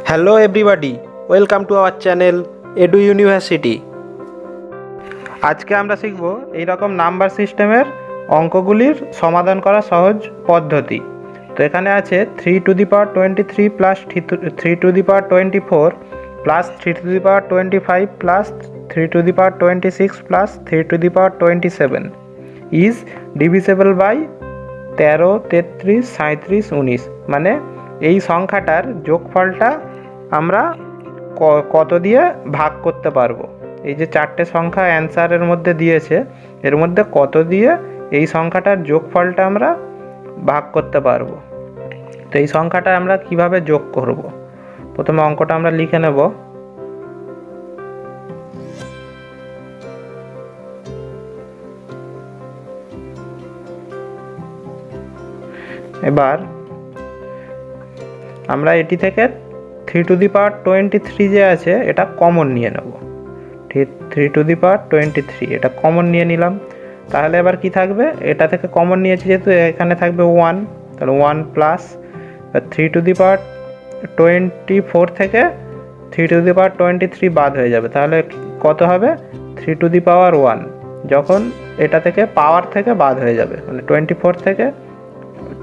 Hello everybody, welcome to our channel edu university. আজকে আমরা শিখব এই রকম নাম্বার সিস্টেমের অঙ্কগুলির সমাধান করা সহজ পদ্ধতি। তো এখানে আছে 3^23 plus 3^24 plus 3^25 plus 3^26 plus 3^27 is divisible by 13, 33, 37, 19। মানে এই সংখ্যাটার যোগফলটা আমরা কত দিয়ে ভাগ করতে পারবো। এই যে চারটে সংখ্যা অ্যান্সারের মধ্যে দিয়েছে, এর মধ্যে কত দিয়ে এই সংখ্যাটার যোগফলটা আমরা ভাগ করতে পারবো। তো এই সংখ্যাটা আমরা কিভাবে যোগ করব, প্রথমে অঙ্কটা আমরা লিখে নেব। এবার আমরা এটি থেকে 3^23 যে আছে এটা কমন নিয়ে নেব। 3^23 এটা কমন নিয়ে নিলাম। তাহলে এবার কি থাকবে, এটা থেকে কমন নিয়েছি যেহেতু এখানে থাকবে 1, তাহলে 1 প্লাস 3^24 থেকে 3^23 বাদ হয়ে যাবে। তাহলে কত হবে, 3^1 যখন এটা থেকে পাওয়ার থেকে বাদ হয়ে যাবে, মানে 24 থেকে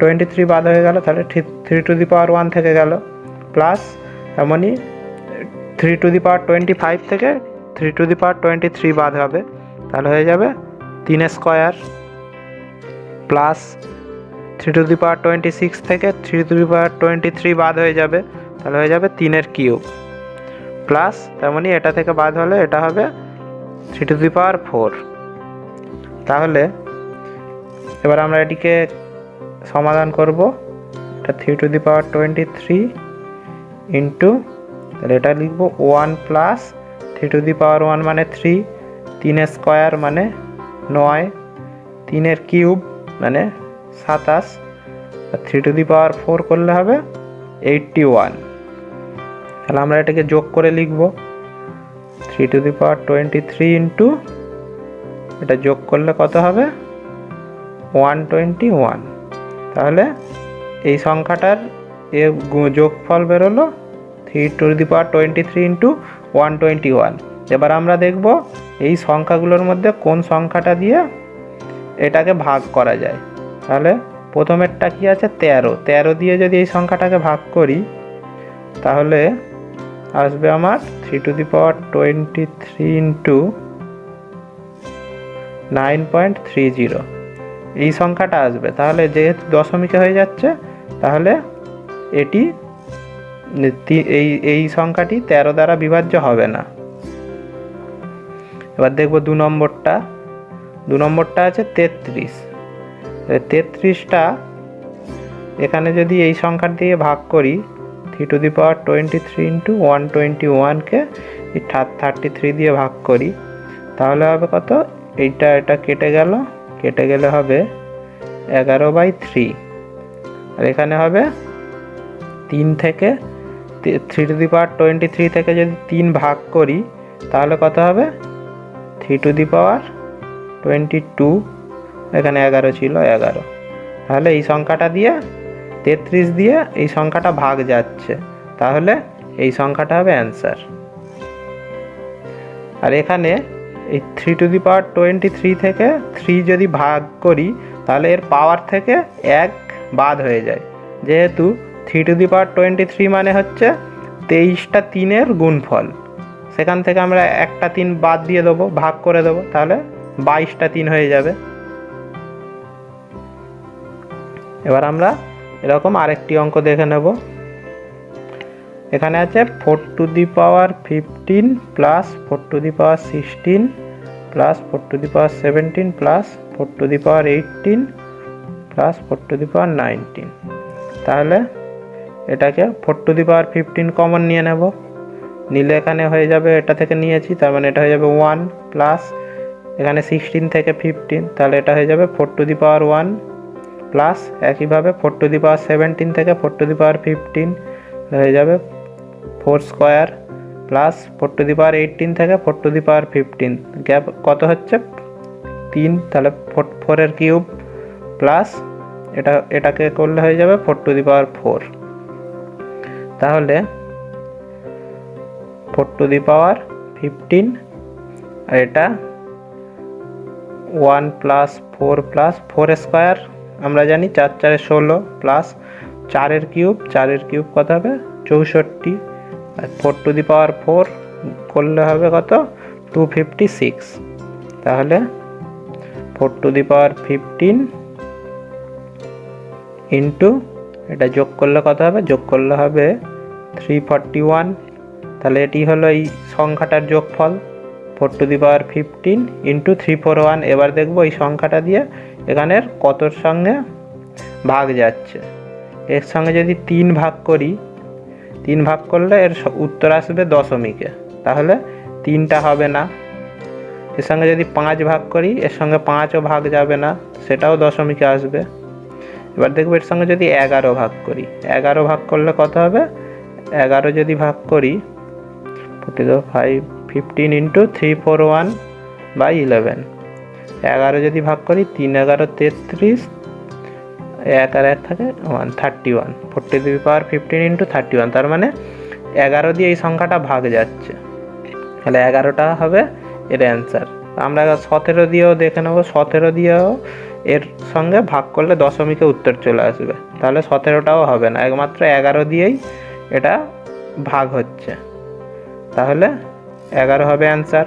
23 বাদ হয়ে গেল, তাহলে 3^1 থেকে গেল, প্লাস এমনই 3^25 থেকে 3^23 বাদ হবে, তাহলে হয়ে যাবে 3 স্কোয়ার, প্লাস 3^26 থেকে 3^23 বাদ হয়ে যাবে, তাহলে হয়ে যাবে 3 কিউব, প্লাস তেমনই এটা থেকে বাদ হলে এটা হবে 3^4। তাহলে এবার আমরা এটিকে সমাধান করব। এটা 3^23 ইন্টু, তাহলে এটা লিখব 1 প্লাস 3^1 মানে 3, 3 স্কোয়ার মানে 9, 3 কিউব মানে 27, আর 3^4 করলে হবে 81। তাহলে আমরা এটাকে যোগ করে লিখব 3^23 ইন্টু, এটা যোগ করলে কত হবে 121। তাহলে এই সংখ্যাটার যোগফল বেরোলো 3^23 ইন্টু 121। এবার আমরা দেখব এই সংখ্যাগুলোর মধ্যে কোন সংখ্যাটা দিয়ে এটাকে ভাগ করা যায়। তাহলে প্রথমেরটা কি আছে, 13 দিয়ে যদি এই সংখ্যাটাকে ভাগ করি তাহলে আসবে আমার 3^23 ইন্টু 9.30 এই সংখ্যাটা আসবে। তাহলে যেহেতু দশমিকে হয়ে যাচ্ছে, তাহলে এটি এই সংখ্যাটি 13 দ্বারা বিভাজ্য হবে না। এবার দেখব 2 নম্বরটা আছে 33। 33টা এখানে যদি এই সংখ্যা দিয়ে ভাগ করি, 3^23 ইন্টু 121কে 33 দিয়ে ভাগ করি, তাহলে হবে কত, এটা কেটে গেলে হবে 11/3। আর এখানে হবে 3 থেকে 3^23 থেকে যদি 3 ভাগ করি তাহলে কত হবে 3^22, এখানে 11 ছিল 11। তাহলে এই সংখ্যাটা দিয়ে 33 দিয়ে এই সংখ্যাটা ভাগ যাচ্ছে, তাহলে এই সংখ্যাটা হবে অ্যান্সার। আর এখানে এই 3^23 থেকে 3 যদি ভাগ করি তাহলে এর পাওয়ার থেকে 1 বাদ হয়ে যায়, যেহেতু 3^23 মানে হচ্ছে 23টা 3-এর গুণফল। সেখান থেকে আমরা একটা 3 বাদ দিয়ে দেবো, ভাগ করে দেবো, তাহলে 22টা 3 হয়ে যাবে। এবার আমরা এরকম আরেকটি অঙ্ক দেখে নেব। এখানে আছে 4^15 প্লাস 4^16 প্লাস 4^17 প্লাস 4^18 প্লাস 4^19। তাহলে এটাকে 4^15 কমন নিয়ে নেব, নিলে এখানে হয়ে যাবে, এটা থেকে নিয়েছি তার মানে এটা হয়ে যাবে 1, প্লাস এখানে 16 থেকে 15, তাহলে এটা হয়ে যাবে 4^1, প্লাস একইভাবে 4^17 থেকে 4^15 হয়ে যাবে 4 স্কোয়ার, প্লাস 4^18 থেকে 4^15 গ্যাপ কত হচ্ছে 3, তাহলে 4 কিউব, প্লাস এটাকে করলে হয়ে যাবে 4^4। তাহলে 4^15 আর এটা 1 + 4 + 4 স্কোয়ার, আমরা জানি 4 × 4 = 16 প্লাস 4 কিউব, 4 কিউব কত হবে 64, আর 4^4 করলে হবে কত 256। তাহলে 4^15 ইন্টু এটা যোগ করলে কত হবে, যোগ করলে হবে 341। তাহলে এটি হলো এই সংখ্যাটার যোগফল 4^15 ইন্টু 341। এবার দেখব এই সংখ্যাটা দিয়ে এখানের কতর সঙ্গে ভাগ যাচ্ছে। এর সঙ্গে যদি 3 ভাগ করি, 3 ভাগ করলে এর উত্তর আসবে দশমিকে, তাহলে 3টা হবে না। এর সঙ্গে যদি 5 ভাগ করি, এর সঙ্গে 5ও ভাগ যাবে না, সেটাও দশমিকে আসবে। এবার দেখব এর সঙ্গে যদি 11 ভাগ করি, 11 ভাগ করলে কত হবে, 11 যদি ভাগ করি 15 ইন্টু 341/11, 11 যদি ভাগ করি 3 × 11 = 33, 1 আর 1 থাকে 1, 31। 4^15 ইন্টু 31, তার মানে 11 দিয়ে এই সংখ্যাটা ভাগ যাচ্ছে, তাহলে 11টা হবে এর অ্যান্সার। আমরা 17 দিয়েও দেখে নেব, 17 দিয়েও এর সঙ্গে ভাগ করলে দশমিকে উত্তর চলে আসবে, তাহলে 17টাও হবে না, একমাত্র 11 দিয়েই এটা ভাগ হচ্ছে, তাহলে 11 হবে অ্যান্সার।